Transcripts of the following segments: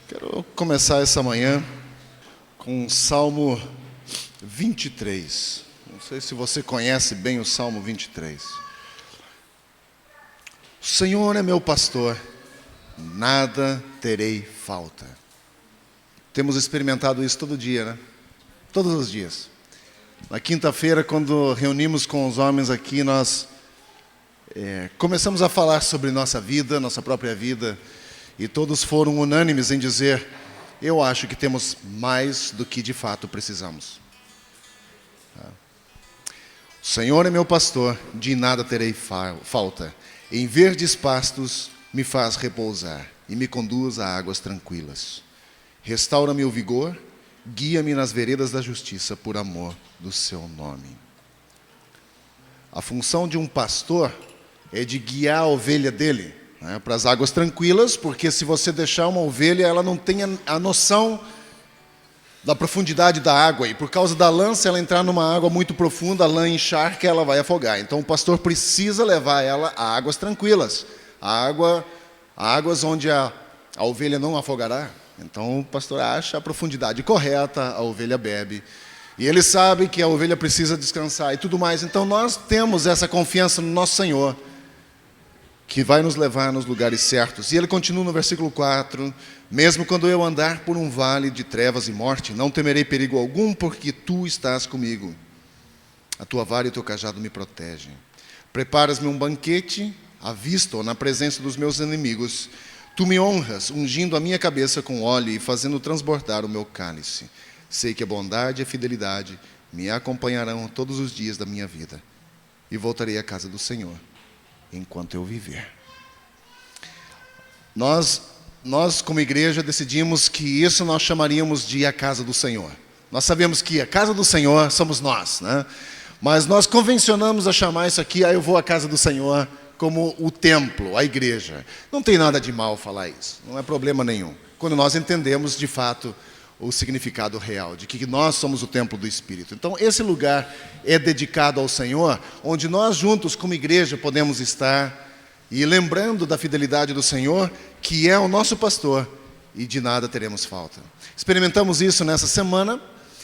Quero começar essa manhã com o Salmo 23. Não sei se você conhece bem o Salmo 23. O Senhor é meu pastor, nada terei falta. Temos experimentado isso todo dia, né? Todos os dias. Na quinta-feira, quando reunimos com os homens aqui, nós começamos a falar sobre nossa vida, nossa própria vida, e todos foram unânimes em dizer: eu acho que temos mais do que de fato precisamos. O Senhor é meu pastor, de nada terei falta. Em verdes pastos me faz repousar e me conduz a águas tranquilas. Restaura-me o vigor, guia-me nas veredas da justiça por amor do seu nome. A função de um pastor é de guiar a ovelha dele, né, para as águas tranquilas, porque se você deixar uma ovelha, ela não tem a noção da profundidade da água, e por causa da lã, se ela entrar numa água muito profunda, a lã encharca, ela vai afogar. Então o pastor precisa levar ela a águas tranquilas, a águas onde a ovelha não afogará. Então o pastor acha a profundidade correta, a ovelha bebe, e ele sabe que a ovelha precisa descansar e tudo mais. Então nós temos essa confiança no nosso Senhor, que vai nos levar nos lugares certos. E ele continua no versículo 4, mesmo quando eu andar por um vale de trevas e morte, não temerei perigo algum, porque tu estás comigo. A tua vara e o teu cajado me protegem. Preparas-me um banquete à vista ou na presença dos meus inimigos. Tu me honras, ungindo a minha cabeça com óleo e fazendo transbordar o meu cálice. Sei que a bondade e a fidelidade me acompanharão todos os dias da minha vida, e voltarei à casa do Senhor enquanto eu viver. Nós como igreja decidimos que isso nós chamaríamos de a casa do Senhor. Nós sabemos que a casa do Senhor somos nós, né? Mas nós convencionamos a chamar isso aqui, eu vou à casa do Senhor, como o templo, a igreja. Não tem nada de mal falar isso, não é problema nenhum, quando nós entendemos de fato o significado real, de que nós somos o templo do Espírito. Então esse lugar é dedicado ao Senhor, onde nós juntos como igreja podemos estar, e lembrando da fidelidade do Senhor, que é o nosso pastor, e de nada teremos falta. Experimentamos isso nessa semana,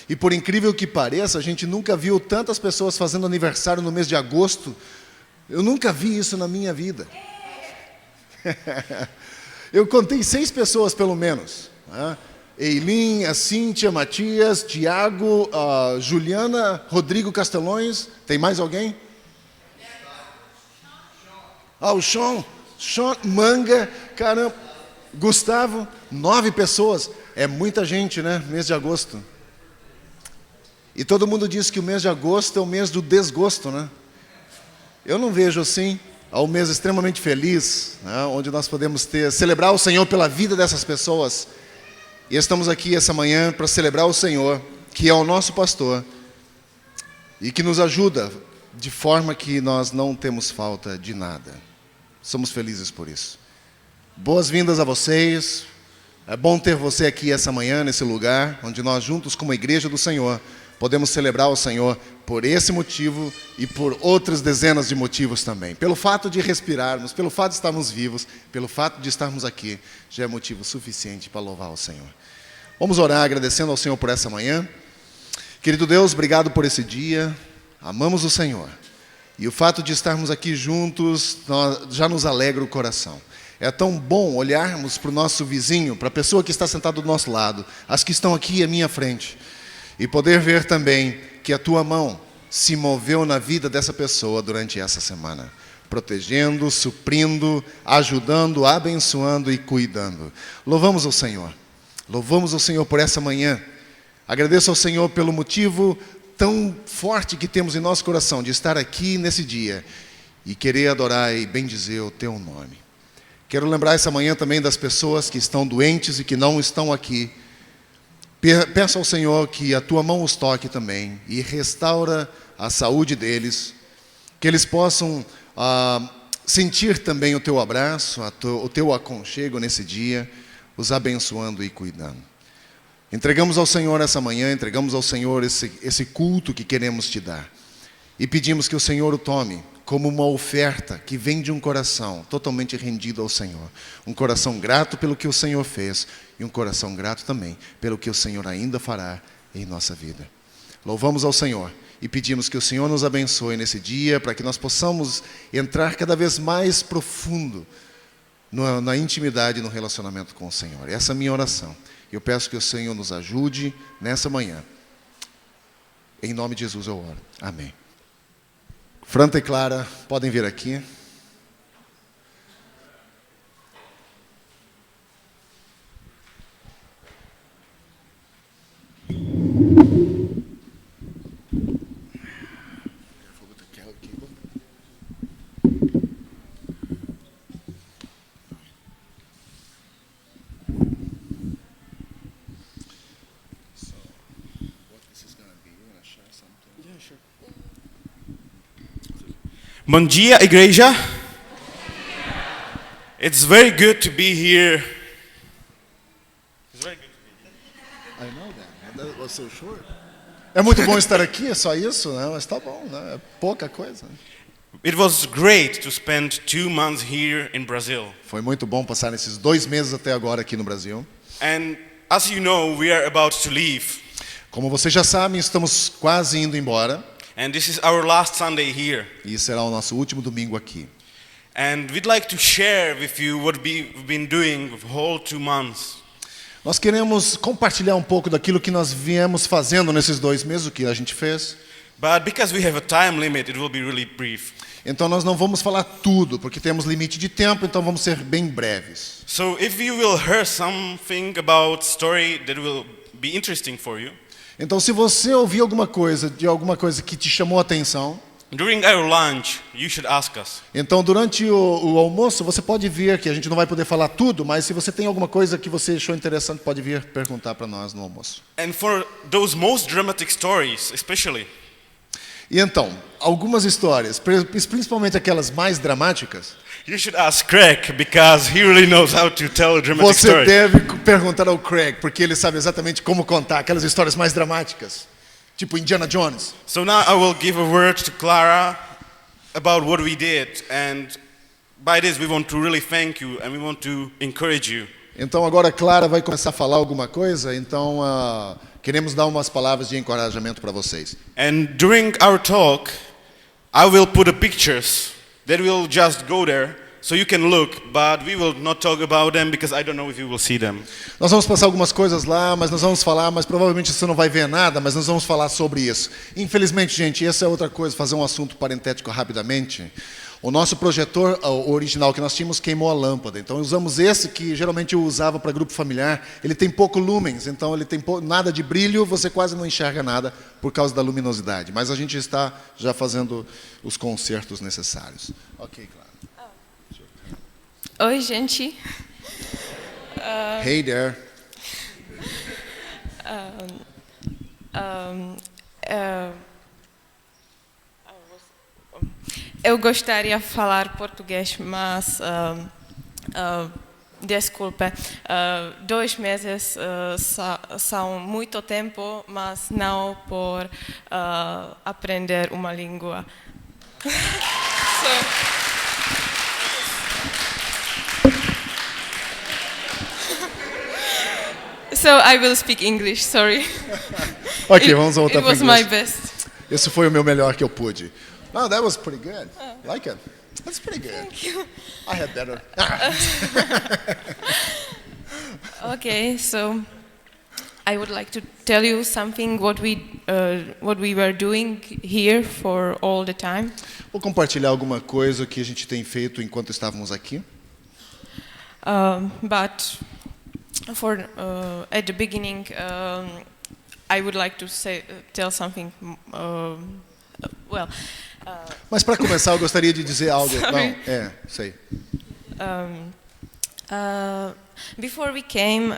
e por incrível que pareça, a gente nunca viu tantas pessoas fazendo aniversário no mês de agosto. Eu nunca vi isso na minha vida. Eu contei 6 pessoas pelo menos, né? Eileen, a Cíntia, Matias, Tiago, Juliana, Rodrigo Castelões. Tem mais alguém? O Sean, Manga, caramba, Gustavo, 9 pessoas. É muita gente, né? Mês de agosto. E todo mundo diz que o mês de agosto é o mês do desgosto, né? Eu não vejo assim. É um mês extremamente feliz, né? Onde nós podemos celebrar o Senhor pela vida dessas pessoas. E estamos aqui essa manhã para celebrar o Senhor, que é o nosso pastor, e que nos ajuda de forma que nós não temos falta de nada. Somos felizes por isso. Boas-vindas a vocês. É bom ter você aqui essa manhã, nesse lugar, onde nós juntos, como igreja do Senhor, podemos celebrar o Senhor por esse motivo e por outras dezenas de motivos também. Pelo fato de respirarmos, pelo fato de estarmos vivos, pelo fato de estarmos aqui, já é motivo suficiente para louvar o Senhor. Vamos orar agradecendo ao Senhor por essa manhã. Querido Deus, obrigado por esse dia. Amamos o Senhor. E o fato de estarmos aqui juntos já nos alegra o coração. É tão bom olharmos para o nosso vizinho, para a pessoa que está sentada do nosso lado, as que estão aqui à minha frente, e poder ver também que a tua mão se moveu na vida dessa pessoa durante essa semana, protegendo, suprindo, ajudando, abençoando e cuidando. Louvamos ao Senhor. Louvamos ao Senhor por essa manhã. Agradeço ao Senhor pelo motivo tão forte que temos em nosso coração de estar aqui nesse dia e querer adorar e bendizer o teu nome. Quero lembrar essa manhã também das pessoas que estão doentes e que não estão aqui. Peço ao Senhor que a tua mão os toque também e restaura a saúde deles, que eles possam sentir também o teu abraço, o teu aconchego nesse dia, os abençoando e cuidando. Entregamos ao Senhor essa manhã, entregamos ao Senhor esse culto que queremos te dar. E pedimos que o Senhor o tome como uma oferta que vem de um coração totalmente rendido ao Senhor. Um coração grato pelo que o Senhor fez e um coração grato também pelo que o Senhor ainda fará em nossa vida. Louvamos ao Senhor e pedimos que o Senhor nos abençoe nesse dia para que nós possamos entrar cada vez mais profundo na intimidade e no relacionamento com o Senhor. Essa é a minha oração. Eu peço que o Senhor nos ajude nessa manhã. Em nome de Jesus eu oro. Amém. Franta e Clara, podem vir aqui. Bom dia, igreja. It's very good to be here. It's very good to be here. I know that. That was so short. É muito bom estar aqui, é só isso, né? Mas tá bom, né? É pouca coisa. It was great to spend 2 months here in Brazil. Foi muito bom passar esses 2 meses até agora aqui no Brasil. And as you know, we are about to leave. Como vocês já sabem, estamos quase indo embora. And this is our last Sunday here. E será o nosso último domingo aqui. And we'd like to share with you what we've been doing the whole 2 months. Nós queremos compartilhar um pouco daquilo que nós viemos fazendo nesses 2 meses, o que a gente fez. But because we have a time limit, it will be really brief. Então nós não vamos falar tudo, porque temos limite de tempo, então vamos ser bem breves. So if you will hear something about story that will be interesting for you, Então se você ouvir alguma coisa que te chamou a atenção, during our lunch, you should ask us. então durante o almoço você pode vir, que a gente não vai poder falar tudo, mas se você tem alguma coisa que você achou interessante, pode vir perguntar para nós no almoço. And for those most dramatic stories, especially, E então, algumas histórias, principalmente aquelas mais dramáticas, you should ask Craig because he really knows how to tell a dramatic você story. deve perguntar ao Craig, porque ele sabe exatamente como contar aquelas histórias mais dramáticas, tipo Indiana Jones. So now I will give a word to Clara about what we did, and by this we want to really thank you and we want to encourage you. Então agora a Clara vai começar a falar alguma coisa, então queremos dar umas palavras de encorajamento para vocês. And during our talk, I will put the pictures that will just go there so you can look, but we will not talk about them because I don't know if you will see them. Nós vamos passar algumas coisas lá, mas nós vamos falar, mas provavelmente você não vai ver nada, mas nós vamos falar sobre isso. Infelizmente, gente, essa é outra coisa, fazer um assunto parentético rapidamente. O nosso projetor original que nós tínhamos queimou a lâmpada, então usamos esse que geralmente eu usava para grupo familiar. Ele tem pouco lumens, então ele tem nada de brilho, você quase não enxerga nada por causa da luminosidade. Mas a gente está já fazendo os consertos necessários. Ok, claro. Oi, gente. Hey there. Eu gostaria de falar português, mas desculpe. 2 meses são muito tempo, mas não por aprender uma língua. So I will speak English. Sorry. Ok, vamos voltar para o inglês. It was my inglês. best. Esse foi o meu melhor que eu pude. No, that was pretty good. Like it. That's pretty good. Thank you. I had better. Okay, so I would like to tell you something what we were doing here for all the time. Vou compartilhar alguma coisa que a gente tem feito enquanto estávamos aqui. But for at the beginning, I would like to tell something. Mas para começar, eu gostaria de dizer algo. Sorry. Não, sei. Before we came,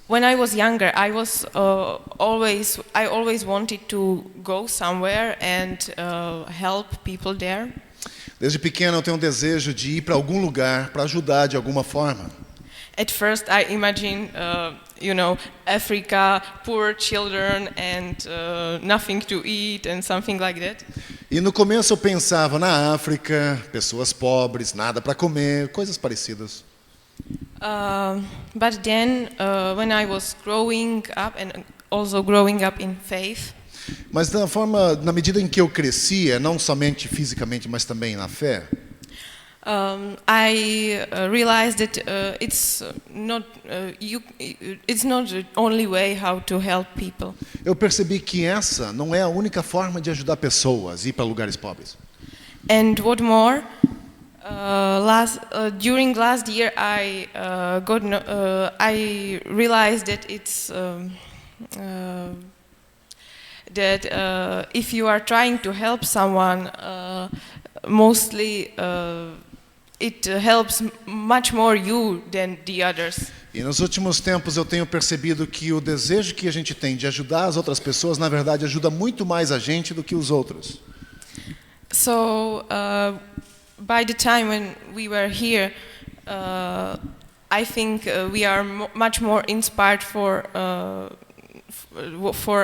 when I was younger, I always wanted to go somewhere and help people there. Desde pequeno eu tenho um desejo de ir para algum lugar para ajudar de alguma forma. At first, I imagine, Africa, poor children and nothing to eat and something like that. E no começo eu pensava na África, pessoas pobres, nada para comer, coisas parecidas. But then, when I was growing up and also growing up in faith, Mas na medida em que eu crescia, não somente fisicamente, mas também na fé, I realized that it's not the only way how to help people. eu percebi que essa não é a única forma de ajudar pessoas a ir para lugares pobres. And what more, during last year, I realized that if you are trying to help someone, mostly it helps much more you than the others. E nos últimos tempos eu tenho percebido que o desejo que a gente tem de ajudar as outras pessoas, na verdade, ajuda muito mais a gente do que os outros. So, by the time when we were here, I think we are much more inspired for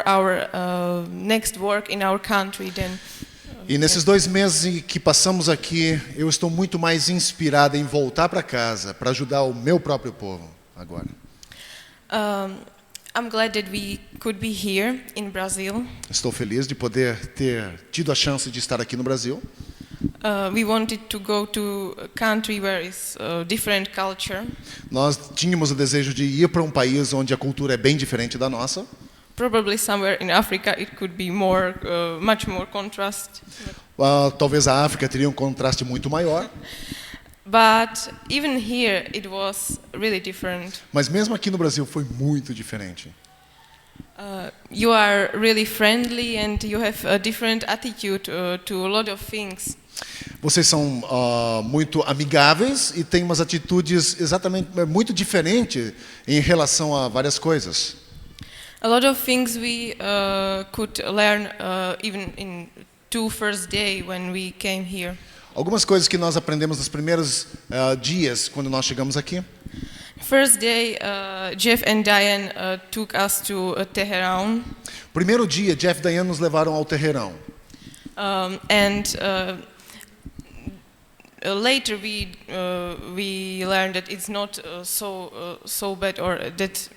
our next work in our country than. E nesses 2 meses que passamos aqui, eu estou muito mais inspirado em voltar para casa, para ajudar o meu próprio povo agora. I'm glad that we could be here in Brazil. Estou feliz de poder ter tido a chance de estar aqui no Brasil. We wanted to go to a country where is a different culture. Nós tínhamos o desejo de ir para um país onde a cultura é bem diferente da nossa. Probably somewhere in Africa it could be more, much more contrast. Talvez a África teria um contraste muito maior. But even here it was really different. Mas mesmo aqui no Brasil foi muito diferente. You are really friendly and you have a different attitude to a lot of things. Vocês são muito amigáveis e têm umas atitudes exatamente muito diferentes em relação a várias coisas. A lot of things we could learn even in first day when we came here. Algumas coisas que nós aprendemos nos primeiros dias quando nós chegamos aqui. First day, Jeff and Diane took us to Tehran. Primeiro dia, Jeff e Diane nos levaram ao Terreirão. Later we learned that it's not so bad, or that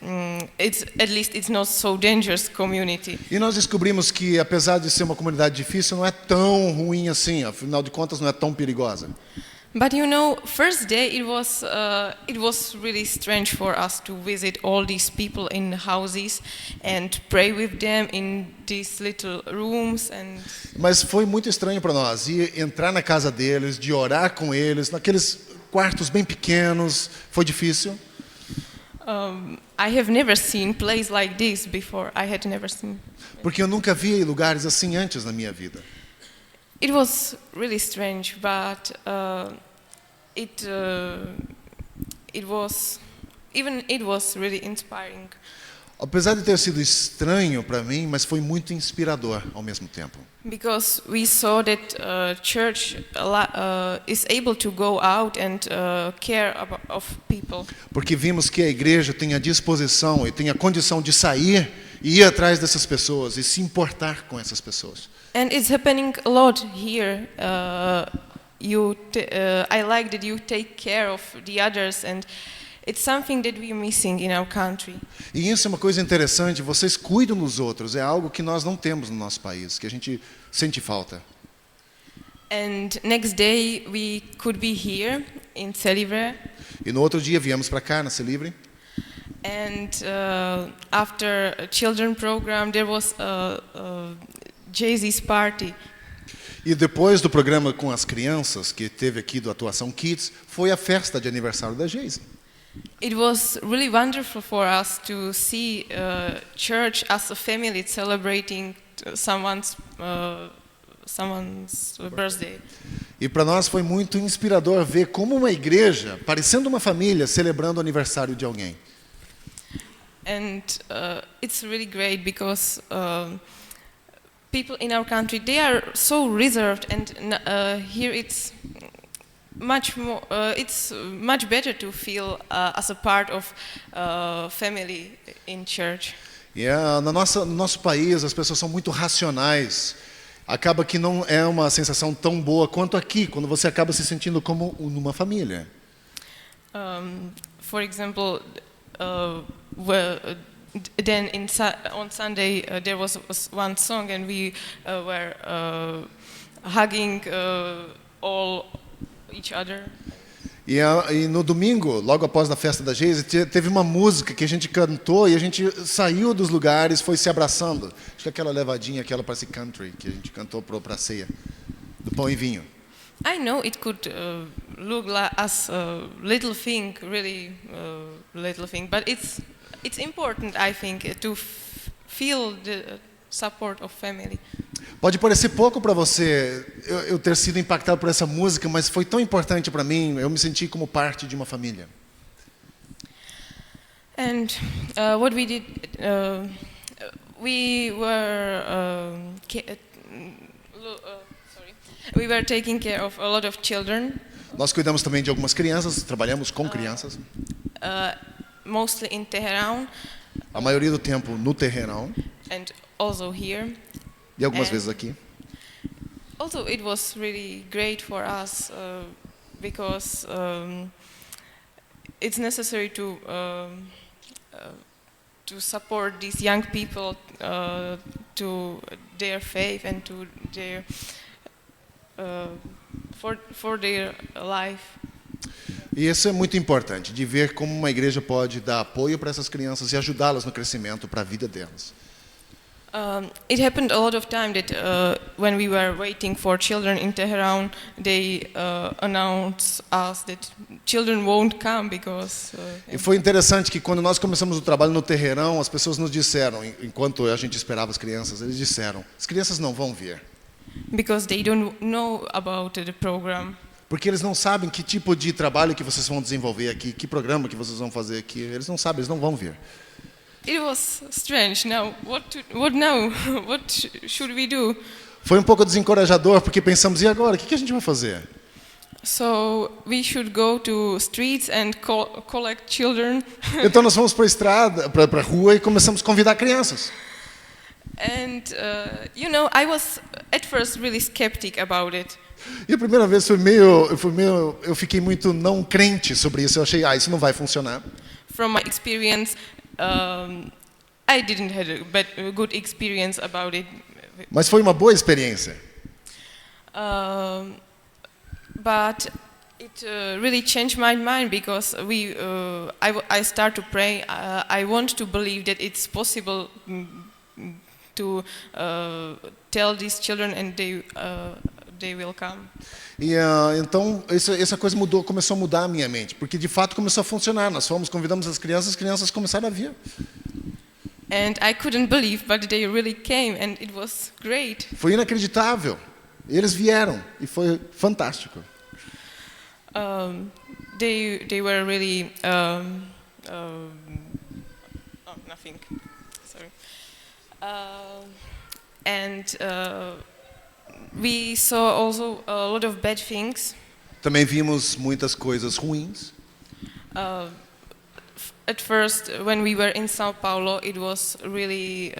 it's not so dangerous community. E nós descobrimos que, apesar de ser uma comunidade difícil, não é tão ruim assim. Afinal de contas, não é tão perigosa. But you know, first day it was really strange for us to visit all these people in houses and pray with them in these little rooms and. Mas foi muito estranho para nós ir entrar na casa deles, de orar com eles, naqueles quartos bem pequenos. Foi difícil. I have never seen place like this before. I had never seen. Porque eu nunca vi lugares assim antes na minha vida. It was really strange, but it was really inspiring. Apesar de ter sido estranho para mim, mas foi muito inspirador ao mesmo tempo. Because we saw that church is able to go out and care of people. Porque vimos que a igreja tem a disposição e tem a condição de sair e ir atrás dessas pessoas e se importar com essas pessoas. And it's happening a lot here. I like that you take care of the others, and it's something that we are missing in our country. E isso é uma coisa interessante, vocês cuidam dos outros, é algo que nós não temos no nosso país, que a gente sente falta. And next day we could be here in Celivre. E no outro dia viemos para cá, na Celivre. And after a children program there was a Jay-Z's party. E depois do programa com as crianças, que teve aqui do Atuação Kids, foi a festa de aniversário da Jay-Z. It was really wonderful for us to see church as a family celebrating someone's birthday. E para nós foi muito inspirador ver como uma igreja, parecendo uma família, celebrando o aniversário de alguém. And it's really great because people in our country, they are so reserved, and here it's much more. It's much better to feel as a part of family in church. E no nosso país as pessoas são muito racionais acaba que não é uma sensação tão boa quanto aqui, quando você acaba se sentindo como numa família. For example, then on Sunday there was one song and we were hugging all each other. E no domingo, logo após a festa da Geise, teve uma música que a gente cantou e a gente saiu dos lugares, foi se abraçando. Acho que aquela levadinha, aquela parece country, que a gente cantou para a ceia, do pão e vinho. I know it could look like as a little thing, really little thing, but it's important, I think, to feel the support of family. Pode parecer pouco para você eu ter sido impactado por essa música, mas foi tão importante para mim, eu me senti como parte de uma família. And what we did, we were taking care of a lot of children. Nós cuidamos também de algumas crianças, trabalhamos com crianças. Mostly in Tehran. A maioria do tempo no Terreirão. And also here. E algumas vezes aqui. Also, it was really great for us because it's necessary to support these young people to their faith and to their for their life. E isso é muito importante, de ver como uma igreja pode dar apoio para essas crianças e ajudá-las no crescimento para a vida delas. It happened a lot of time that when we were waiting for children in Tehran, they announced us that children won't come because. E foi interessante que quando nós começamos o trabalho no Terreirão, as pessoas nos disseram, enquanto a gente esperava as crianças, eles disseram: as crianças não vão vir. Because they don't know about the program. Porque eles não sabem que tipo de trabalho que vocês vão desenvolver aqui, que programa que vocês vão fazer aqui. Eles não sabem, eles não vão vir. It was strange. Now, what now? What should we do? Foi um pouco desencorajador, porque pensamos, e agora? O que a gente vai fazer? So we should go to streets and collect children. Então nós fomos para a estrada, para a rua e começamos a convidar crianças. And I was at first really skeptic about it. E a primeira vez eu fiquei muito não crente sobre isso. Eu achei, isso não vai funcionar. From my experience, I didn't have a good experience about it. Mas foi uma boa experiência. But it really changed my mind because I start to pray. I want to believe that it's possible to tell these children and they will come. E então essa coisa começou a mudar a minha mente, porque de fato começou a funcionar. Nós convidamos as crianças começaram a vir. And I couldn't believe, but they really came and it was great. Foi inacreditável. Eles vieram e foi fantástico. They were really nothing. Sorry. We saw also a lot of bad things. Também vimos muitas coisas ruins. At first, when we were in São Paulo, it was really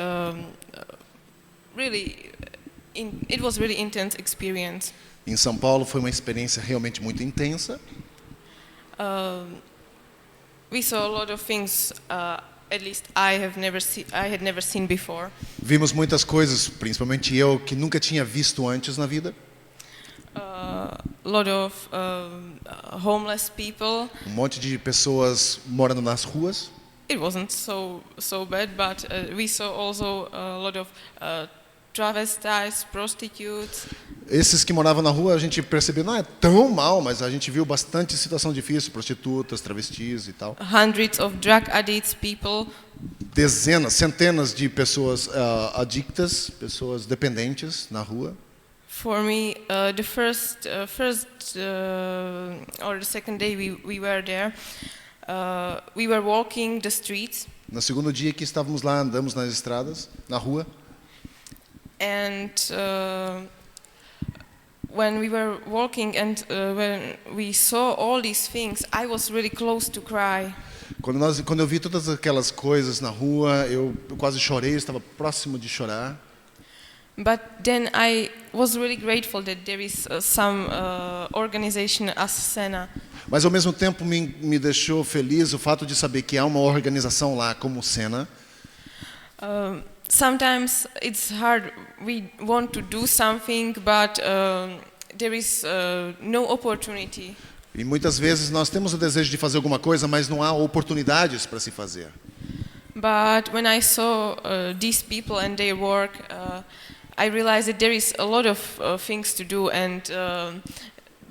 intense experience. Em São Paulo foi uma experiência realmente muito intensa. We saw a lot of things. At least I had never seen before. Vimos muitas coisas, principalmente eu, que nunca tinha visto antes na vida. A lot of homeless people. Um monte de pessoas morando nas ruas. It wasn't so bad, but we saw also a lot of travestis, prostitutes. Esses que moravam na rua, a gente percebeu, não é tão mal, mas a gente viu bastante situação difícil, prostitutas, travestis e tal. Hundreds of drug addicts people. Dezenas, centenas de pessoas adictas, pessoas dependentes na rua. For me, the first or the second day we were there, we were walking the streets. No segundo dia que estávamos lá, andamos nas estradas, na rua. And when we were walking and when we saw all these things, I was really close to cry. Quando eu vi todas aquelas coisas na rua, eu quase chorei, eu estava próximo de chorar. But then I was really grateful that there is some organization as Sena. Mas ao mesmo tempo me deixou feliz o fato de saber que há uma organização lá como o Sena. Sometimes it's hard. We want to do something, but there is no opportunity. E muitas vezes nós temos o desejo de fazer alguma coisa, mas não há oportunidades para se fazer. But when I saw these people and their work, I realized that there is a lot of things to do, and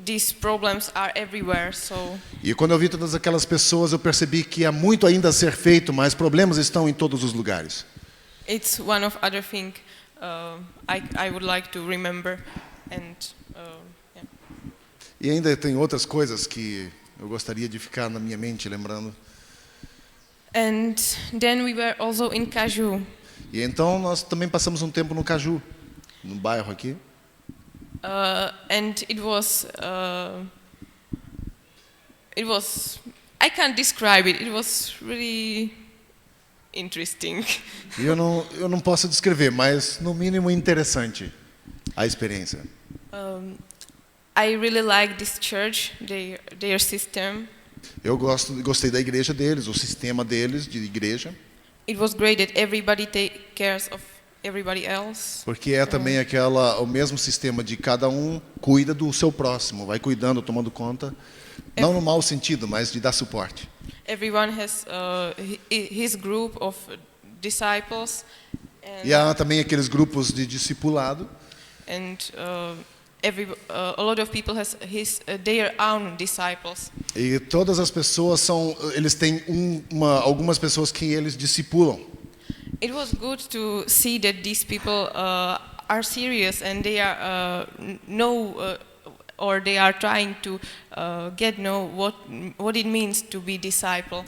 these problems are everywhere. So. E quando eu vi todas aquelas pessoas, eu percebi que há muito ainda a ser feito, mas problemas estão em todos os lugares. It's one of other things I would like to remember, and yeah. E ainda tem outras coisas que eu gostaria de ficar na minha mente lembrando. And then we were also in Kaju. E então nós também passamos um tempo no Caju, no bairro aqui. And it was I can't describe it. It was really interesting. E eu não posso descrever, mas no mínimo interessante a experiência. I really like this church, their system. Eu gostei da igreja deles, o sistema deles de igreja. It was great that everybody take cares of everybody else. Porque é também o mesmo sistema de cada um cuida do seu próximo, vai cuidando, tomando conta, não no mau sentido, mas de dar suporte. Everyone has his group of disciples. E há também aqueles grupos de discipulado. And a lot of people has their own disciples. E todas as pessoas eles têm algumas pessoas que eles discipulam. It was good to see that these people are serious and they are or they are trying to know what it means to be disciple.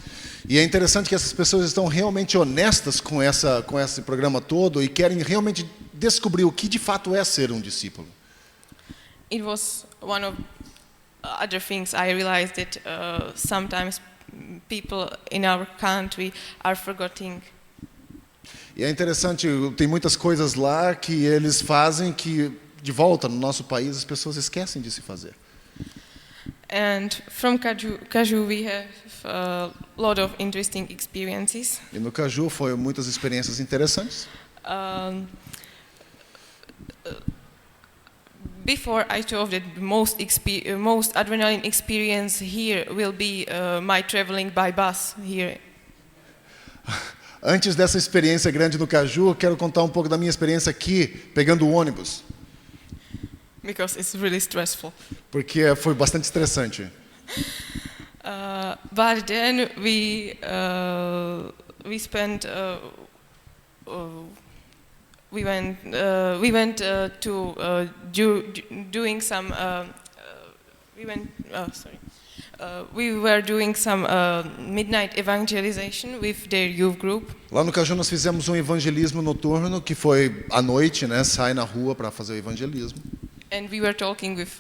E é interessante que essas pessoas estão realmente honestas com esse programa todo e querem realmente descobrir o que de fato é ser um discípulo. It was one of other things I realized that sometimes people in our country are forgetting. E é interessante, tem muitas coisas lá que eles fazem que de volta no nosso país as pessoas esquecem de se fazer. And from Kaju we have a lot of interesting experiences. E no Caju foi muitas experiências interessantes. Before I told that the most adrenaline experience here will be my traveling by bus here. Antes dessa experiência grande no Caju, eu quero contar um pouco da minha experiência aqui, pegando o ônibus. Because it's really stressful. Porque foi bastante estressante. But then we spent we went to doing some we were doing some midnight evangelization with their youth group. Lá no Caju nós fizemos um evangelismo noturno que foi à noite, né, sai na rua para fazer o evangelismo. And we were talking with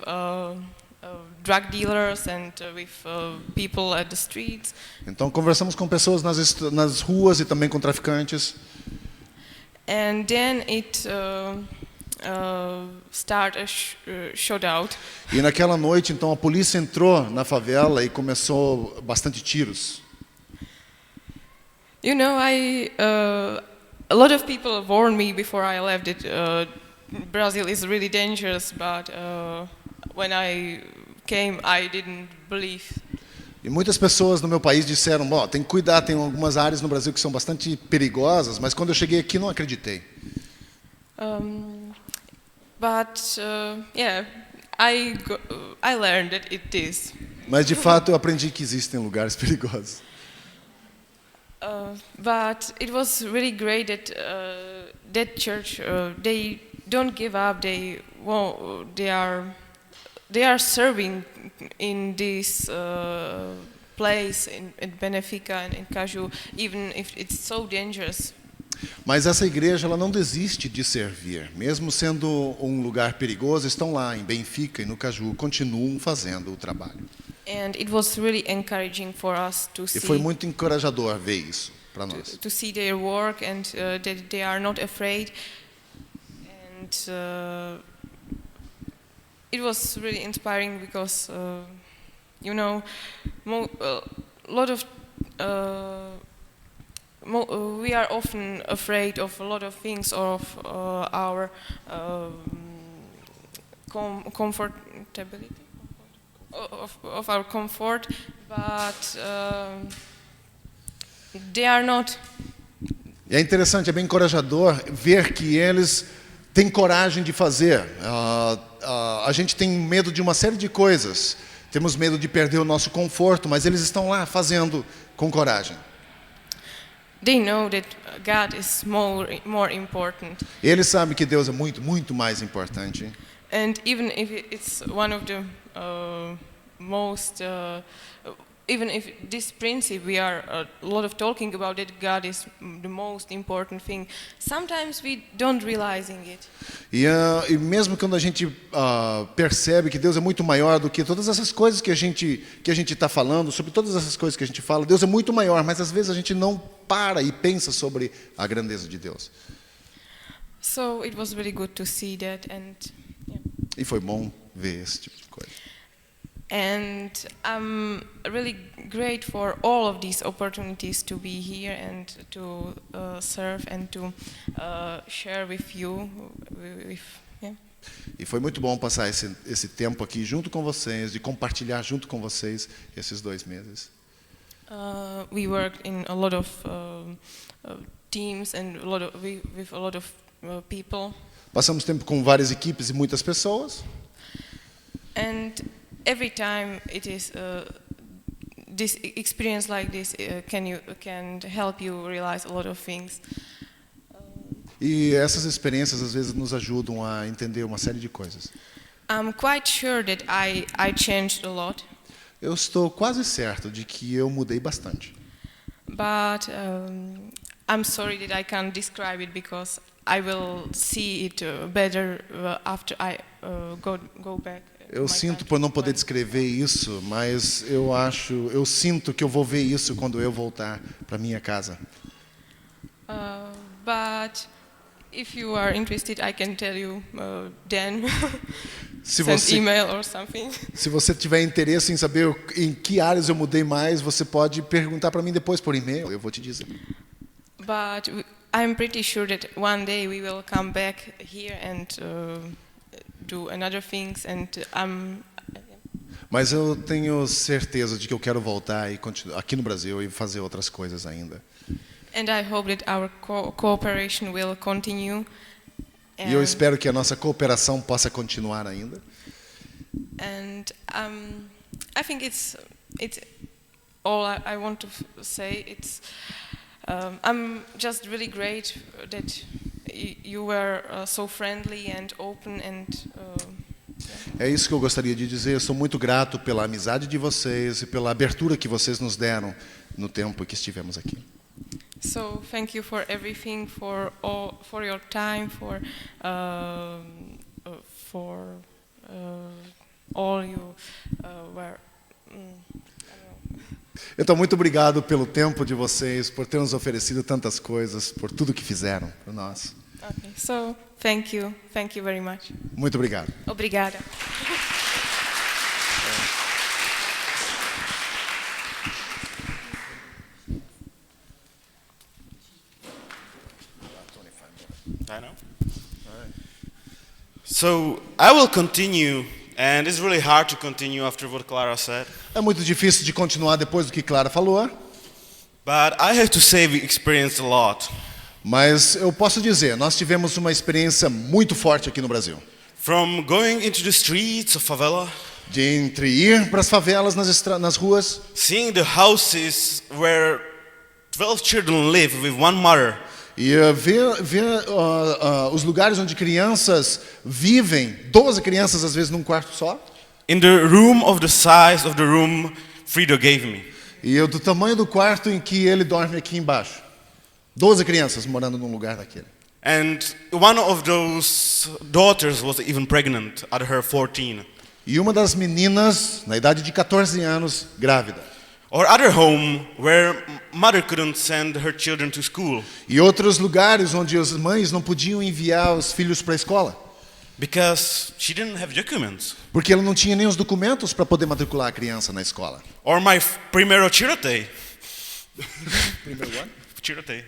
drug dealers and with people at the streets. Então conversamos com pessoas nas ruas e também com traficantes. And then it started a shootout. E naquela noite, então, a polícia entrou na favela e começou bastante tiros. You know, a lot of people warned me before I left that Brazil is really dangerous, but when I came, I didn't believe. E muitas pessoas no meu país disseram, bom, tem que cuidar, tem algumas áreas no Brasil que são bastante perigosas, mas quando eu cheguei aqui não acreditei. Yeah, I learned that it is. Mas de fato eu aprendi que existem lugares perigosos. But it was really great that that church they don't give up. They are serving in this place in Benfica and in Caju, even if it's so dangerous. Mas essa igreja ela não desiste de servir, mesmo sendo um lugar perigoso, estão lá em Benfica e no Caju, continuam fazendo o trabalho. And it was really encouraging for us to see. E foi muito encorajador ver isso para nós. To see their work and that they are not afraid. And and it was really inspiring because you know, lot of we are often afraid of a lot of things, of our comfortability, of our comfort, but they are not. E é interessante, é bem encorajador ver que eles têm coragem de fazer. A gente tem medo de uma série de coisas. Temos medo de perder o nosso conforto, mas eles estão lá fazendo com coragem. They know that God is more important. Eles sabem que Deus é muito, muito mais importante. And even if it's one of the most, even if this principle we are a lot of talking about it, God is the most important thing. Sometimes we don't realizing it. E mesmo quando a gente percebe que Deus é muito maior do que todas essas coisas que a gente está falando, sobre todas essas coisas que a gente fala, Deus é muito maior, mas às vezes a gente não para e pensa sobre a grandeza de Deus. So it was really good to see that, and yeah. E foi bom ver esse tipo de coisa. And I'm really great for all of these opportunities to be here and to serve and to share with you. Yeah. E foi muito bom passar esse tempo aqui junto com vocês, de compartilhar junto com vocês esses 2 meses. We worked in a lot of teams and with a lot of people. Passamos tempo com várias equipes e muitas pessoas. And every time it is this experience like this can help you realize a lot of things. E essas experiências às vezes nos ajudam a entender uma série de coisas. I'm quite sure that I changed a lot. Eu estou quase certo de que eu mudei bastante. But I'm sorry that I can't describe it because I will see it better after I go back. Eu sinto por não poder descrever isso, mas eu sinto que eu vou ver isso quando eu voltar para minha casa. But if you are interested, I can tell you then. Send email or something. Se você tiver interesse em saber em que áreas eu mudei mais, você pode perguntar para mim depois por e-mail. Eu vou te dizer. But I'm pretty sure that one day we will come back here and do another things, and Mas eu tenho certeza de que eu quero voltar e continuar aqui no Brasil e fazer outras coisas ainda. And I hope that our cooperation will continue. E eu espero que a nossa cooperação possa continuar ainda. And I think it's all I want to say. It's I'm just really great that you were so friendly and open and. É isso que eu gostaria de dizer. Eu sou muito grato pela amizade de vocês e pela abertura que vocês nos deram no tempo que estivemos aqui. So thank you for everything, for your time, for all you were. Então, muito obrigado pelo tempo de vocês, por ter nos oferecido tantas coisas, por tudo que fizeram por nós. Okay, so thank you very much. Muito obrigado. Obrigada. I know. So I will continue, and it's really hard to continue after what Clara said. É muito difícil de continuar depois do que Clara falou, But I have to say we experienced a lot. mas eu posso dizer, nós tivemos uma experiência muito forte aqui no Brasil. From going into the streets of favela, De entre ir para as favelas nas ruas, seeing the houses where 12 children live with one mother, e ver os lugares onde crianças vivem, 12 crianças às vezes num quarto só, in the room of the size of the room Frido gave me. e do tamanho do quarto em que ele dorme aqui embaixo. 12 crianças morando num lugar daquele. And one of those daughters was even pregnant at her 14. E uma das meninas, na idade de 14 anos, grávida. Or other home where mother couldn't send her children to school E outros lugares onde as mães não podiam enviar os filhos para a escola, because she didn't have documents. porque ela não tinha nem os documentos para poder matricular a criança na escola. Or my primeiro tiroteio. Tiroteio.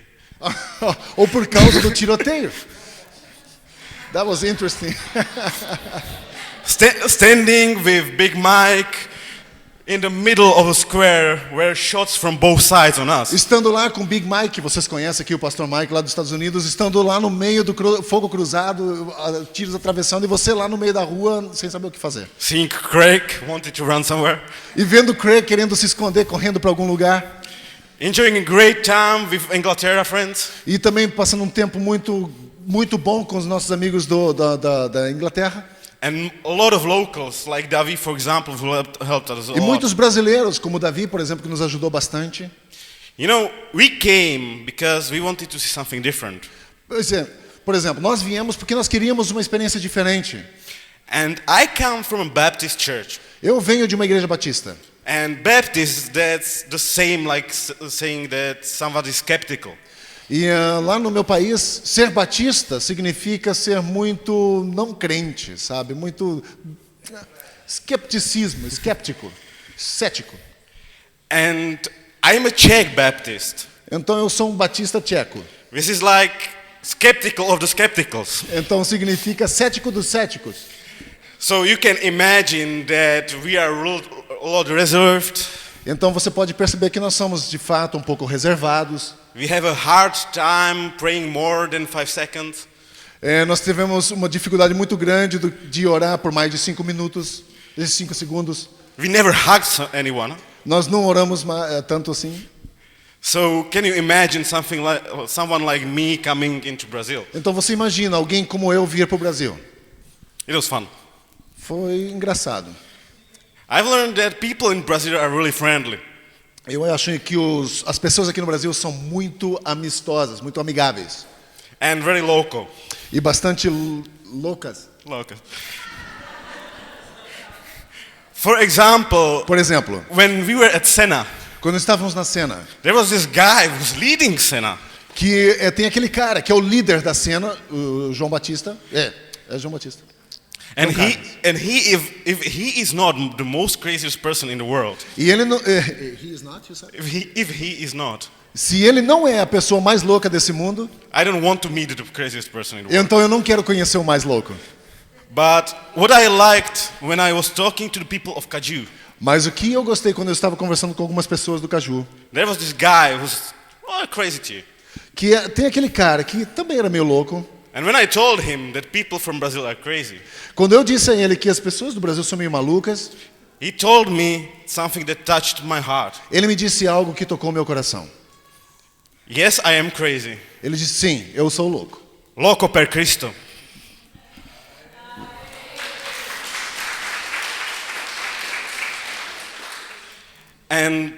Ou por causa do tiroteio. That was interesting. Standing with Big Mike in the middle of a square where shots from both sides on us. Estando lá com o Big Mike, vocês conhecem aqui o Pastor Mike lá dos Estados Unidos, estando lá no meio do fogo cruzado, tiros atravessando, e você lá no meio da rua sem saber o que fazer. Seeing Craig wanted to run somewhere. E vendo o Craig querendo se esconder, correndo para algum lugar. Enjoying a great time with Inglaterra friends. E também passando um tempo muito bom com os nossos amigos da Inglaterra. And a lot of locals, like Davi, for example, who helped us a E lot. muitos brasileiros, como o Davi, por exemplo, que nos ajudou bastante. You know, we came because we wanted to see something different. Por exemplo, nós viemos porque nós queríamos uma experiência diferente. And I come from a Baptist church. Eu venho de uma igreja batista. And Baptist, that's the same like saying that somebody is skeptical. E lá no meu país, ser batista significa ser muito não crente, sabe? Muito escéptico, cético. And I'm a Czech Baptist. Então eu sou um batista tcheco. This is like skeptical of the skepticals. Então significa cético dos céticos. So you can imagine that we are a lot reserved. Então você pode perceber que nós somos de fato um pouco reservados. We have a hard time praying more than 5 seconds. Nós tivemos uma dificuldade muito grande de orar por mais de 5 minutos, 5 segundos. We never hug anyone. Nós não oramos tanto assim. So can you imagine someone like me coming into Brazil? Então você imagina alguém como eu vir para o Brasil. It was fun. Foi engraçado. I've learned that people in Brazil are really friendly. Eu acho que as pessoas aqui no Brasil são muito amistosas, muito amigáveis. And very local. E bastante loucas. Local. For example, Por exemplo, when we were at Sena, quando estávamos na cena, there was this guy who was leading Sena. que tem aquele cara que é o líder da cena, o João Batista. É João Batista. And if he is not the most craziest person in the world, E ele não, he is not, you said? if he is not, Se ele não é a pessoa mais louca desse mundo, I don't want to meet the craziest person in the world. então eu não quero conhecer o mais louco. But what I liked when I was talking to the people of Kaju, Mas o que eu gostei quando eu estava conversando com algumas pessoas do Caju, there was this guy who was crazy too. que tem aquele cara que também era meio louco. And when I told him that people from Brazil are crazy, Quando eu disse a ele que as pessoas do Brasil são meio malucas, he told me something that touched my heart. ele me disse algo que tocou meu coração. Yes, I am crazy. Ele disse, sim, eu sou louco. Loco per Cristo. And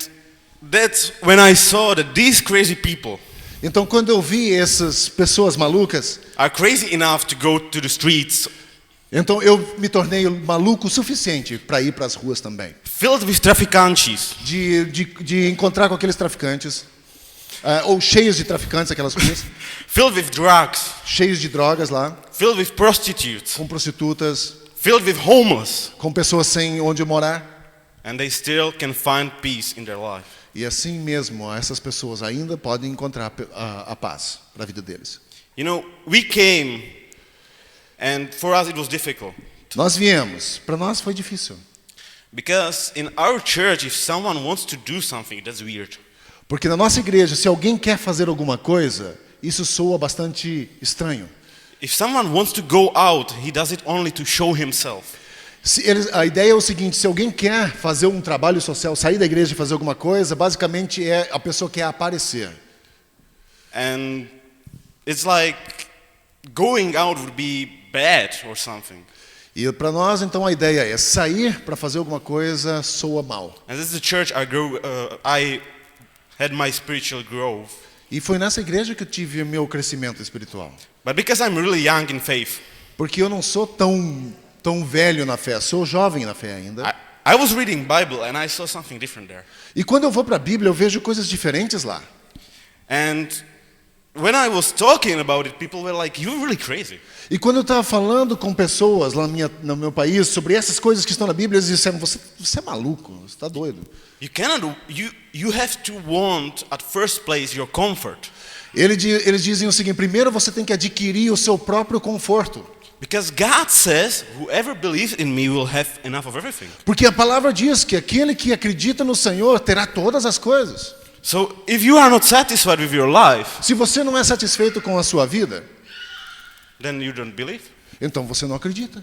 that's when I saw that these crazy people Então, quando eu vi essas pessoas malucas, are crazy enough to go to the streets então eu me tornei maluco o suficiente para ir para as ruas também. filled with traficantes, De encontrar com aqueles traficantes, ou cheios de traficantes, aquelas ruas, filled with drugs, cheios de drogas lá, filled with prostitutes, com prostitutas, filled with homeless, com pessoas sem onde morar. and they still can find peace in their life. E assim mesmo, essas pessoas ainda podem encontrar a paz para a vida deles. You know, we came, and for us it was difficult. Nós viemos, para nós foi difícil. Because in our church, if someone wants to do something, that's weird. Porque na nossa igreja, se alguém quer fazer alguma coisa, isso soa bastante estranho. If someone wants to go out, he does it only to show himself. A ideia é o seguinte, se alguém quer fazer um trabalho social, sair da igreja e fazer alguma coisa, basicamente a pessoa quer aparecer. And it's like going out would be bad or something. E para nós, então, a ideia é sair para fazer alguma coisa soa mal. And this is the church I had my spiritual growth. E foi nessa igreja que eu tive meu crescimento espiritual. But because I'm really young in faith, Porque eu não sou tão velho na fé, sou jovem na fé ainda. I was reading Bible and I saw something different there. E quando eu vou para a Bíblia, eu vejo coisas diferentes lá. And when I was talking about it, people were like, "You're really crazy." E quando eu estava falando com pessoas lá no meu país sobre essas coisas que estão na Bíblia, eles disseram, você é maluco, você está doido. You have to want at first place your comfort. Eles dizem o seguinte, primeiro você tem que adquirir o seu próprio conforto. Because God says, whoever believes in me will have enough of everything. Porque a palavra diz que aquele que acredita no Senhor terá todas as coisas. So if you are not satisfied with your life, Se você não é satisfeito com a sua vida, then you don't believe. então você não acredita.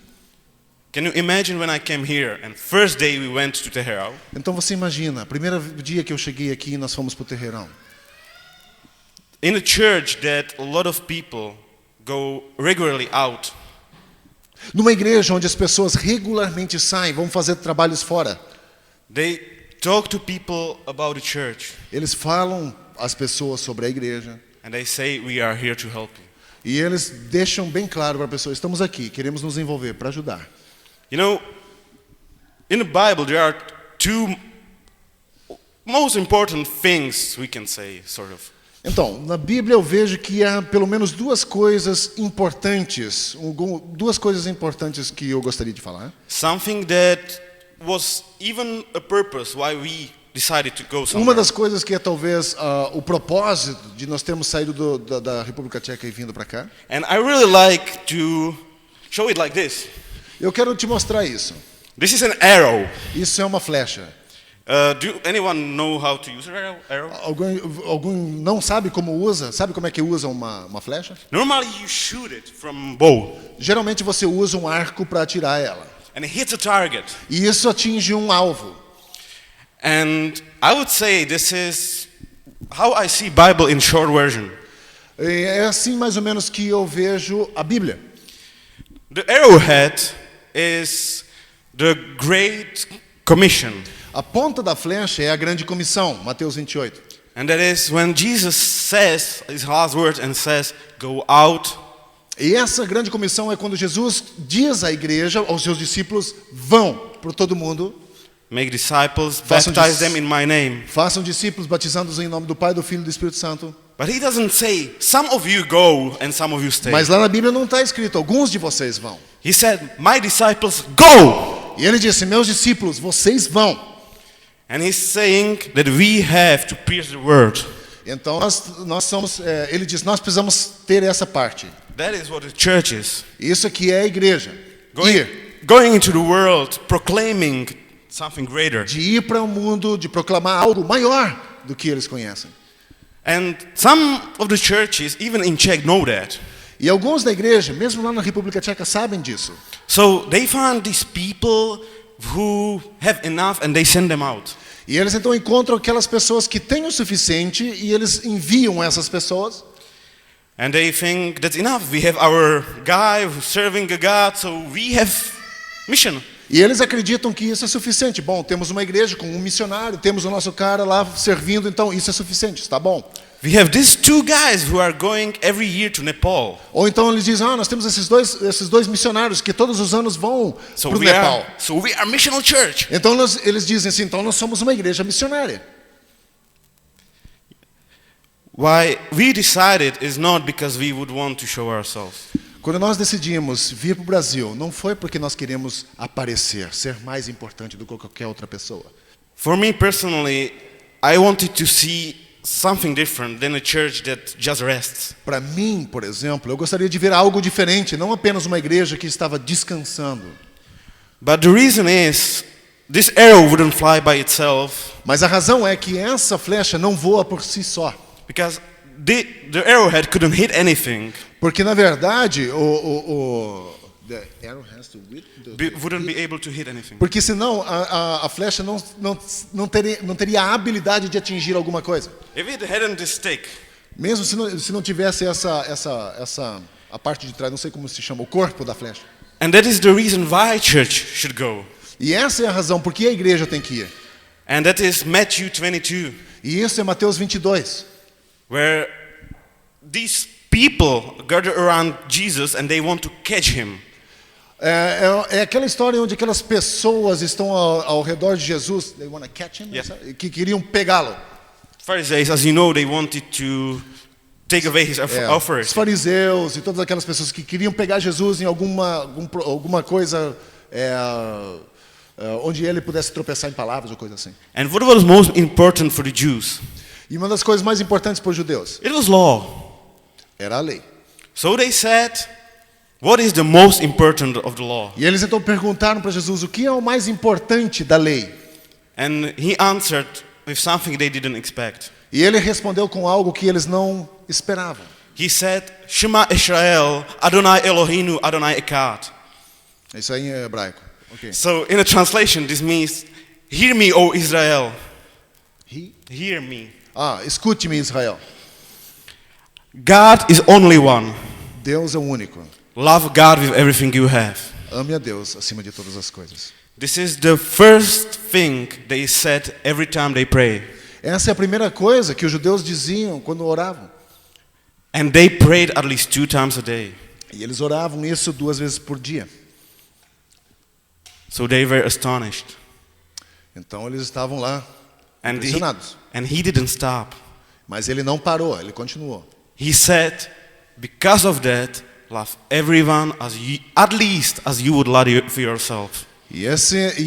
Can you imagine when I came here and first day we went to Teherão? Então você imagina, primeiro dia que eu cheguei aqui, nós fomos para o terreirão. In a church that a lot of people go regularly out. Numa igreja onde as pessoas regularmente saem, vão fazer trabalhos fora. They talk to people about the church Eles falam às pessoas sobre a igreja. and they say, we are here to help you. E eles deixam bem claro para a pessoa, estamos aqui, queremos nos envolver para ajudar. You know, in the Bible there are two most important things we can say, sort of. Então, na Bíblia eu vejo que há pelo menos duas coisas importantes que eu gostaria de falar. Something that was even a purpose why we decided to go Uma somewhere. das coisas que é talvez o propósito de nós termos saído da República Tcheca e vindo para cá. And I really like to show it like this. Eu quero te mostrar isso. This is an arrow. Isso é uma flecha. Do anyone know how to use an arrow? Algum não sabe como usa? Sabe como é que usa uma flecha? Normally you shoot it from bow Geralmente você usa um arco para atirar ela. and it hits a target. E isso atinge um alvo. And I would say this is how I see Bible in short version. É assim mais ou menos que eu vejo a Bíblia. The arrowhead is the Great Commission. A ponta da flecha é a grande comissão, Mateus 28. And that is when Jesus says his last words and says, go out. E essa grande comissão é quando Jesus diz à igreja, aos seus discípulos, vão por todo mundo, Make disciples, Façam baptize dis- them in my name. façam discípulos, batizando-os em nome do Pai, do Filho e do Espírito Santo. But he doesn't say, some of you go and some of you stay. Mas lá na Bíblia não está escrito, alguns de vocês vão. He said, my disciples, go! E ele disse, meus discípulos, vocês vão. And he's saying that we have to preach the word. Então nós somos, ele diz, nós precisamos ter essa parte. That is what the church is. Isso aqui é a igreja. Ir. Going into the world, proclaiming something greater. De ir para o mundo, de proclamar algo maior do que eles conhecem. And some of the churches, even in Czech, know that. E alguns da igreja, mesmo lá na República Tcheca, sabem disso. So they find these people who have enough and they send them out. E eles então encontram aquelas pessoas que têm o suficiente e eles enviam essas pessoas. And they think that's enough. We have our guy who's serving a God, so we have mission. E eles acreditam que isso é suficiente. Bom, temos uma igreja com um missionário, temos o nosso cara lá servindo, então isso é suficiente, está bom. We have these two guys who are going every year to Nepal. Ou então eles dizem, nós temos esses dois missionários que todos os anos vão So para o we Nepal. are missional church. Então eles dizem assim, então nós somos uma igreja missionária. Why we decided is not because we would want to show ourselves. Quando nós decidimos vir para o Brasil, não foi porque nós queremos aparecer, ser mais importante do que qualquer outra pessoa. For me personally, I wanted to see something different than a church that just rests. Para mim, por exemplo, eu gostaria de ver algo diferente, não apenas uma igreja que estava descansando. But the reason is, this arrow wouldn't fly by itself Mas a razão é que essa flecha não voa por si só. because the arrowhead couldn't hit anything. Porque, na verdade, Wouldn't be able to hit anything. porque senão a flecha não teria a habilidade de atingir alguma coisa. If it hadn't this stick, Mesmo se não tivesse a parte de trás, não sei como se chama, o corpo da flecha. and that is the reason why church should go. E essa é a razão por que a igreja tem que ir. And that is Matthew 22, E isso é Mateus 22. where these people gather around Jesus and they want to catch him. É aquela história onde aquelas pessoas estão ao redor de Jesus, they wanna catch him, Yeah. sabe? Que queriam pegá-lo. Pharisees, as you know, they wanted to take away his Os authority. fariseus e todas aquelas pessoas que queriam pegar Jesus em alguma coisa onde ele pudesse tropeçar em palavras ou coisa assim. And what was most important for the Jews? E uma das coisas mais importantes para os judeus It was law. era a lei. So they said, what is the most important of the law? E eles então perguntaram para Jesus o que é o mais importante da lei. And he answered with something they didn't expect. E ele respondeu com algo que eles não esperavam. He said, Shema Israel, Adonai Eloheinu, Adonai Echad. Isso aí em hebraico. Okay. So in a translation, this means, hear me, O Israel. He- Hear me. Escute-me, Israel. God is only one. Deus é o único. Love God with everything you have. Ame a Deus acima de todas as coisas. This is the first thing they said every time they pray. Essa é a primeira coisa que os judeus diziam quando oravam. And they prayed at least 2 times a day. E eles oravam isso 2 vezes por dia. So they were astonished. Então eles estavam lá And impressionados. he didn't stop. Mas ele não parou, ele continuou. He said, because of that, love everyone at least as you would love yourself. E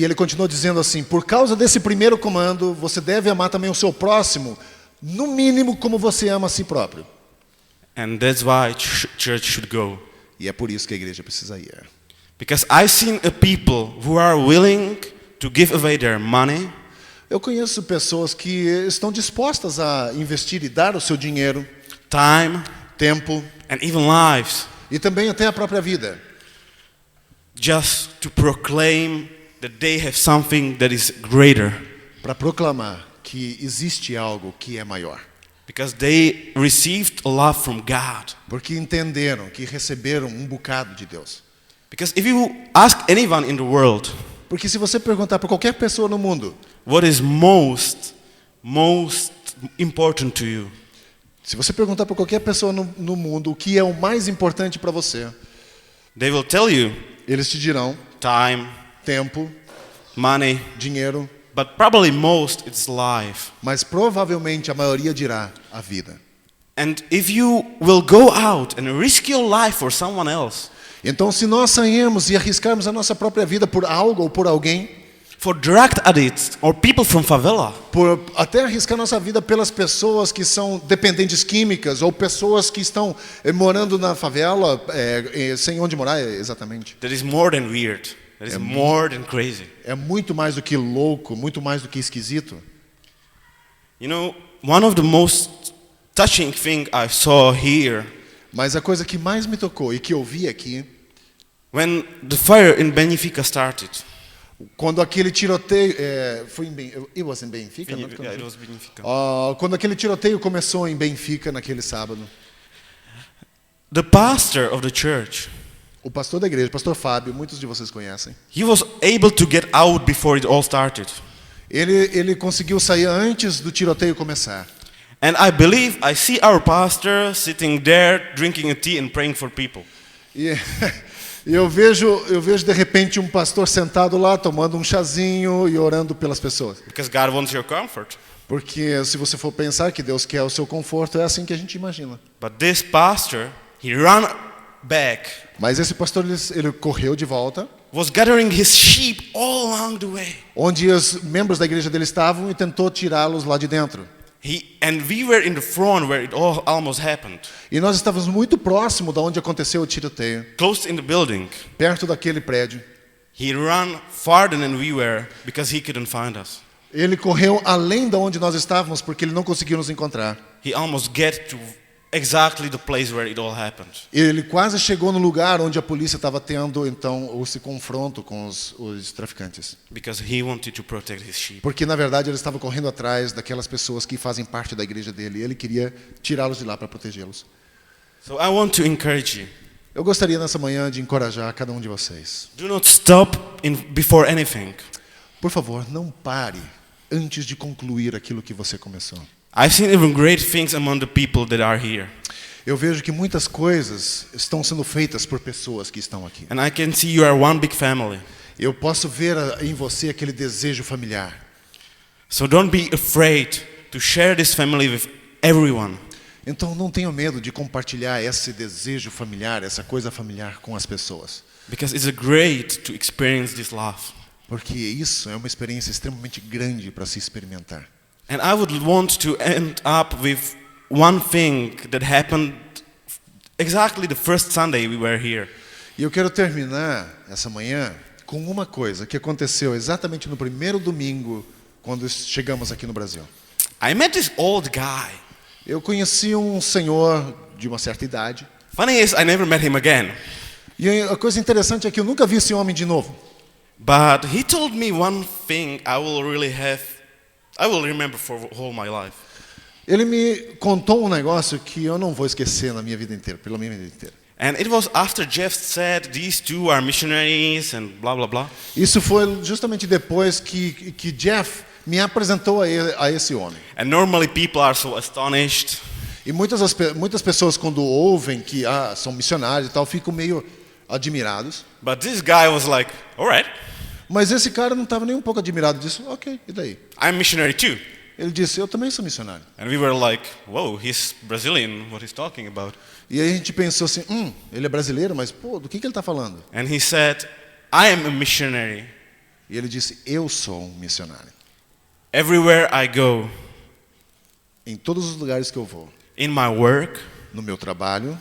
ele continuou dizendo assim: por causa desse primeiro comando, você deve amar também o seu próximo, no mínimo como você ama a si próprio. And that's why church should go. E é por isso que a igreja precisa ir. Because I've seen a people who are willing to give away their money, Eu conheço pessoas que estão dispostas a investir e dar o seu dinheiro, time, tempo and even lives e também até a própria vida, just to proclaim that they have something that is greater. para proclamar que existe algo que é maior. Because they received love from God. Porque entenderam que receberam um bocado de Deus. Because if you ask anyone in the world, Porque se você perguntar para qualquer pessoa no mundo, what is most important to you? se você perguntar para qualquer pessoa no mundo o que é o mais importante para você, They will tell you eles te dirão time, tempo, money, dinheiro, but probably most it's life. mas provavelmente a maioria dirá a vida. And if you will go out and risk your life for someone else, Então, se nós sairmos e arriscarmos a nossa própria vida por algo ou por alguém, for drug addicts or people from favela, por até arriscar nossa vida pelas pessoas que são dependentes químicas ou pessoas que estão morando na favela sem onde morar exatamente. that is more than weird. That is more than crazy. É muito mais do que louco, muito mais do que esquisito. You know, one of the most touching thing I saw here, Mas a coisa que mais me tocou e que eu vi aqui, when the fire in Benfica started, quando aquele tiroteio foi em it was in Benfica, not yeah, it was Benfica. quando aquele tiroteio começou em Benfica naquele sábado, The pastor of the church, o pastor da igreja, o pastor Fábio, muitos de vocês conhecem, he was able to get out before it all started. ele conseguiu sair antes do tiroteio começar. And I believe I see our pastor sitting there drinking a tea and praying for people. E eu vejo de repente um pastor sentado lá tomando um chazinho e orando pelas pessoas. Because God wants your comfort. Porque se você for pensar que Deus quer o seu conforto, é assim que a gente imagina. But this pastor, he ran back, Mas esse pastor ele correu de volta, was gathering his sheep all along the way. onde os membros da igreja dele estavam e tentou tirá-los lá de dentro. And we were in the front where it all almost happened, E nós estávamos muito próximo da onde aconteceu o tiroteio, close in the building. perto daquele prédio. He ran farther than we were because he couldn't find us. Ele correu além da onde nós estávamos porque ele não conseguiu nos encontrar. He almost get to exactly the place where it all happened. Ele quase chegou no lugar onde a polícia estava tendo então esse confronto com os traficantes. Because he wanted to protect his sheep. Porque na verdade ele estava correndo atrás daquelas pessoas que fazem parte da igreja dele. E ele queria tirá-los de lá para protegê-los. So I want to encourage you. Eu gostaria nessa manhã de encorajar cada um de vocês. Do not stop before anything. Por favor, não pare antes de concluir aquilo que você começou. I've seen even great things among the people that are here. Eu vejo que muitas coisas estão sendo feitas por pessoas que estão aqui. And I can see you are one big family. Eu posso ver em você aquele desejo familiar. So don't be afraid to share this family with everyone. Então não tenha medo de compartilhar esse desejo familiar, essa coisa familiar com as pessoas. Because it's great to experience this love. Porque isso é uma experiência extremamente grande para se experimentar. And I would want to end up with one thing that happened exactly the first Sunday we were here. E eu quero terminar essa manhã com uma coisa que aconteceu exatamente no primeiro domingo quando chegamos aqui no Brasil. I met this old guy. Eu conheci um senhor de uma certa idade. Funny is, I never met him again. E a coisa interessante é que eu nunca vi esse homem de novo. But he told me one thing I will remember for all my life. Ele me contou um negócio que eu não vou esquecer na minha vida inteira, pela minha vida inteira. And it was after Jeff said these two are missionaries and blah blah blah. Isso foi justamente depois que Jeff me apresentou a esse homem. And normally people are so astonished. E muitas pessoas quando ouvem que são missionários e tal, ficam meio admirados. But this guy was like, all right. Mas esse cara não estava nem um pouco admirado disso. Ok, e daí? I'm missionary too. Ele disse, eu também sou missionário. And we were like, whoa, he's Brazilian, what he's talking about. E aí a gente pensou assim, ele é brasileiro, mas do que ele está falando? And he said, I am a missionary. E ele disse, eu sou um missionário. Everywhere I go. Em todos os lugares que eu vou. In my work. No meu trabalho.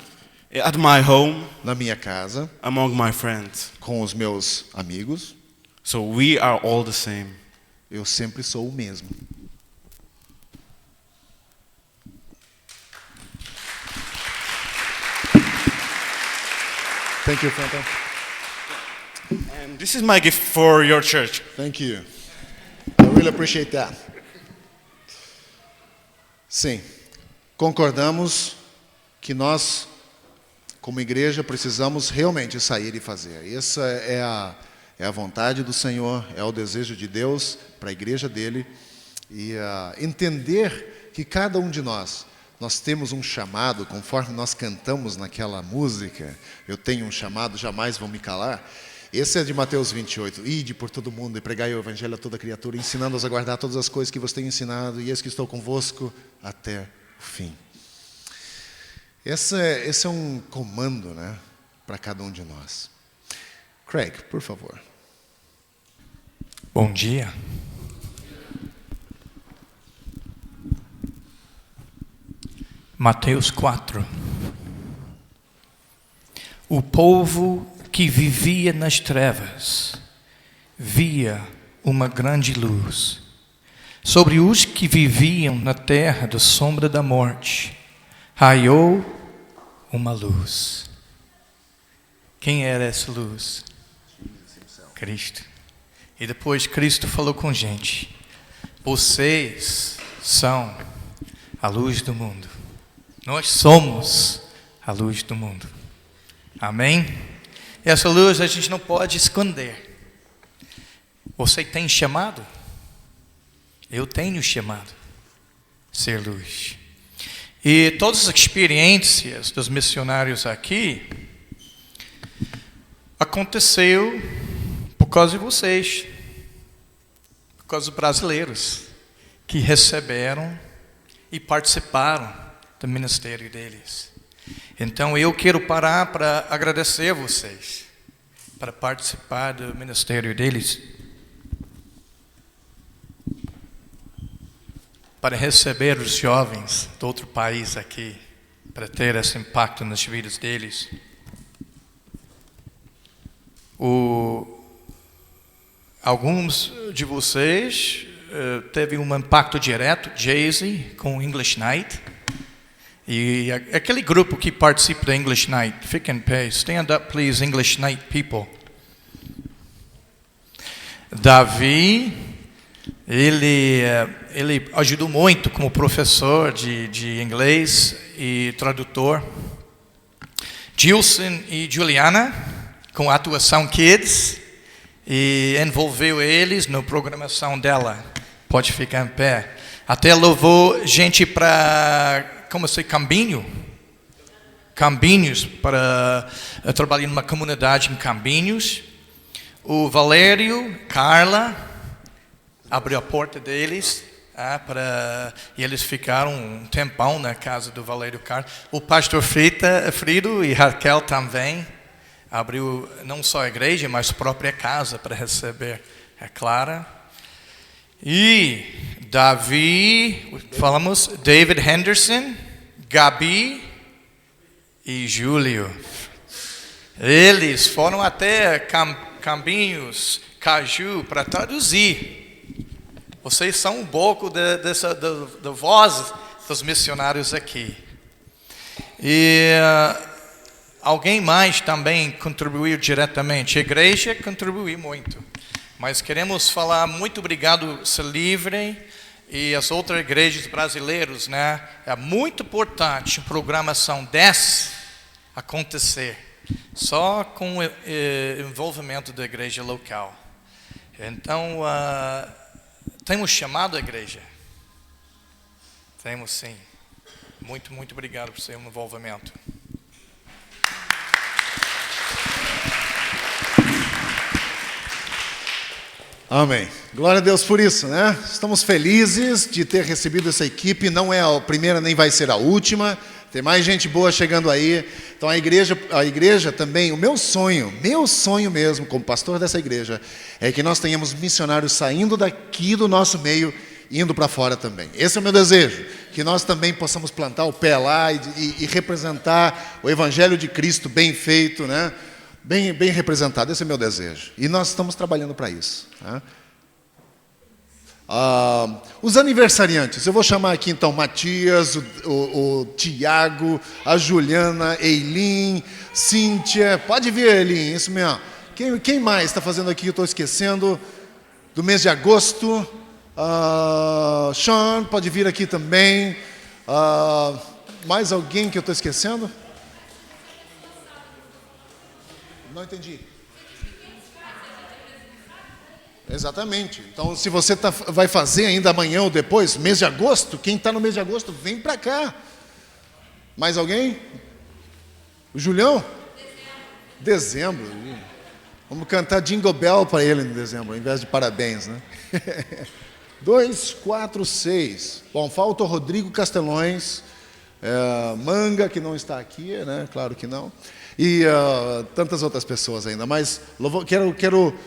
At my home. Na minha casa. Among my friends. Com os meus amigos. So we are all the same. Eu sempre sou o mesmo. Thank you, Fanta. And this is my gift for your church. Thank you. I really appreciate that. Sim, concordamos que nós, como igreja, precisamos realmente sair e fazer. Essa é a vontade do Senhor, é o desejo de Deus para a igreja dele. E entender que cada um de nós temos um chamado, conforme nós cantamos naquela música, eu tenho um chamado, jamais vou me calar. Esse é de Mateus 28. Ide por todo mundo e pregai o evangelho a toda criatura, ensinando-os a guardar todas as coisas que vos tenho ensinado, e eis que estou convosco até o fim. Esse é um comando, né, para cada um de nós. Craig, por favor. Bom dia. Mateus 4. O povo que vivia nas trevas via uma grande luz. Sobre os que viviam na terra da sombra da morte, raiou uma luz. Quem era essa luz? Cristo. E depois Cristo falou com gente: vocês são a luz do mundo. Nós somos a luz do mundo. Amém? Essa luz a gente não pode esconder. Você tem chamado? Eu tenho chamado ser luz. E todas as experiências dos missionários aqui aconteceu por causa de vocês, por causa dos brasileiros que receberam e participaram do ministério deles. Então eu quero parar para agradecer a vocês, para participar do ministério deles, para receber os jovens de outro país aqui, para ter esse impacto nas vidas deles. Alguns de vocês teve um impacto direto, Jay-Z, com English Night. E aquele grupo que participa da English Night, fica em pé. Stand up, please, English Night people. Davi, ele ajudou muito como professor de inglês e tradutor. Gilson e Juliana, com a atuação Kids, e envolveu eles na programação dela. Pode ficar em pé. Até levou gente para, como se Cambinho? Cambinhos, para trabalhar numa comunidade em Cambinhos. O Valério, Carla, abriu a porta deles, e eles ficaram um tempão na casa do Valério Carla. O pastor Frido e Raquel também abriu não só a igreja, mas a própria casa para receber a Clara. E David Henderson, Gabi e Júlio. Eles foram até Cambinhos, Caju, para traduzir. Vocês são um pouco da voz dos missionários aqui. E alguém mais também contribuiu diretamente. A igreja contribuiu muito. Mas queremos falar muito obrigado, Ser Livre, e as outras igrejas brasileiras, né? É muito importante a programação dessa acontecer, só com o envolvimento da igreja local. Então, temos chamado a igreja? Temos sim. Muito, muito obrigado por seu envolvimento. Amém. Glória a Deus por isso, né? Estamos felizes de ter recebido essa equipe. Não é a primeira nem vai ser a última. Tem mais gente boa chegando aí. Então a igreja também, o meu sonho mesmo, como pastor dessa igreja, é que nós tenhamos missionários saindo daqui do nosso meio, indo para fora também. Esse é o meu desejo, que nós também possamos plantar o pé lá e representar o Evangelho de Cristo bem feito, né? Bem representado. Esse é o meu desejo. E nós estamos trabalhando para isso, né? Os aniversariantes, eu vou chamar aqui então Matias, o Tiago, a Juliana, Eileen, Cíntia. Pode vir, Eileen, isso mesmo. Quem mais está fazendo aqui que eu estou esquecendo? Do mês de agosto. Sean, pode vir aqui também. Mais alguém que eu estou esquecendo? Não entendi. Exatamente. Então, se você vai fazer ainda amanhã ou depois, mês de agosto, quem está no mês de agosto, vem para cá. Mais alguém? O Julião? Dezembro. Vamos cantar Jingle Bell para ele em dezembro, ao invés de parabéns, né? 2, 4, 6. Bom, falta o Rodrigo Castelões, Manga, que não está aqui, né? Claro que não. E tantas outras pessoas ainda. Mas quero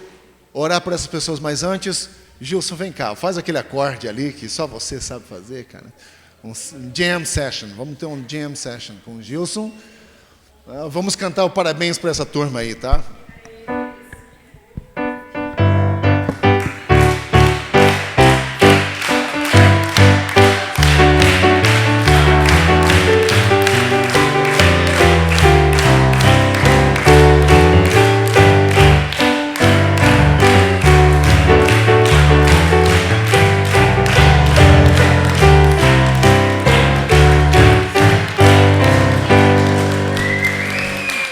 orar por essas pessoas, mas antes, Gilson, vem cá, faz aquele acorde ali que só você sabe fazer, cara. Um jam session, vamos ter um jam session com o Gilson. Vamos cantar o parabéns para essa turma aí, tá?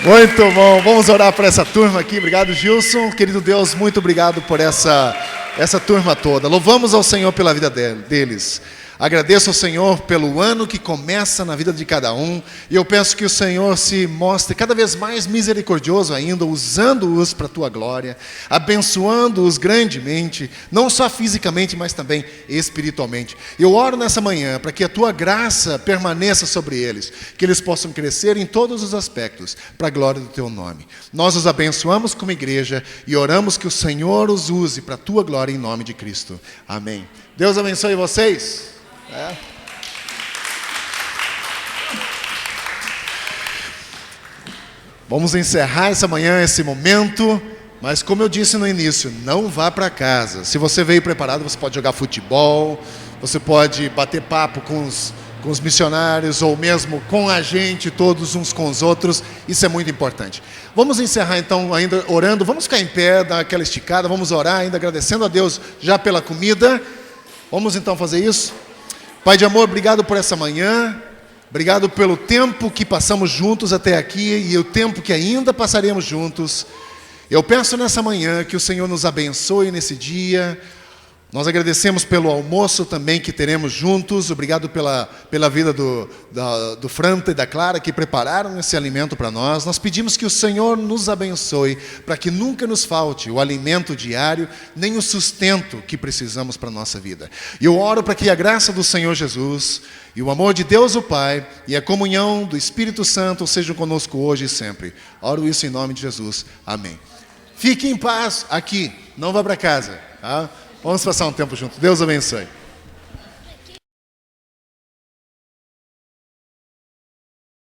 Muito bom, vamos orar por essa turma aqui. Obrigado, Gilson. Querido Deus, muito obrigado por essa turma toda. Louvamos ao Senhor pela vida deles. Agradeço ao Senhor pelo ano que começa na vida de cada um. E eu peço que o Senhor se mostre cada vez mais misericordioso ainda, usando-os para a tua glória, abençoando-os grandemente, não só fisicamente, mas também espiritualmente. Eu oro nessa manhã para que a tua graça permaneça sobre eles, que eles possam crescer em todos os aspectos, para a glória do teu nome. Nós os abençoamos como igreja e oramos que o Senhor os use para a tua glória em nome de Cristo. Amém. Deus abençoe vocês. Vamos encerrar essa manhã, esse momento, mas como eu disse no início, não vá para casa. Se você veio preparado, você pode jogar futebol, você pode bater papo com os missionários, ou mesmo com a gente, todos uns com os outros. Isso é muito importante. Vamos encerrar então ainda orando, vamos ficar em pé, dar aquela esticada, vamos orar ainda agradecendo a Deus já pela comida. Vamos então fazer isso? Pai de amor, obrigado por essa manhã, obrigado pelo tempo que passamos juntos até aqui e o tempo que ainda passaremos juntos. Eu peço nessa manhã que o Senhor nos abençoe nesse dia, Nós agradecemos pelo almoço também que teremos juntos. Obrigado pela vida do Franta e da Clara que prepararam esse alimento para nós. Nós pedimos que o Senhor nos abençoe para que nunca nos falte o alimento diário, nem o sustento que precisamos para a nossa vida. E eu oro para que a graça do Senhor Jesus e o amor de Deus o Pai e a comunhão do Espírito Santo sejam conosco hoje e sempre. Oro isso em nome de Jesus. Amém. Fique em paz aqui, não vá para casa, tá? Vamos passar um tempo junto. Deus abençoe.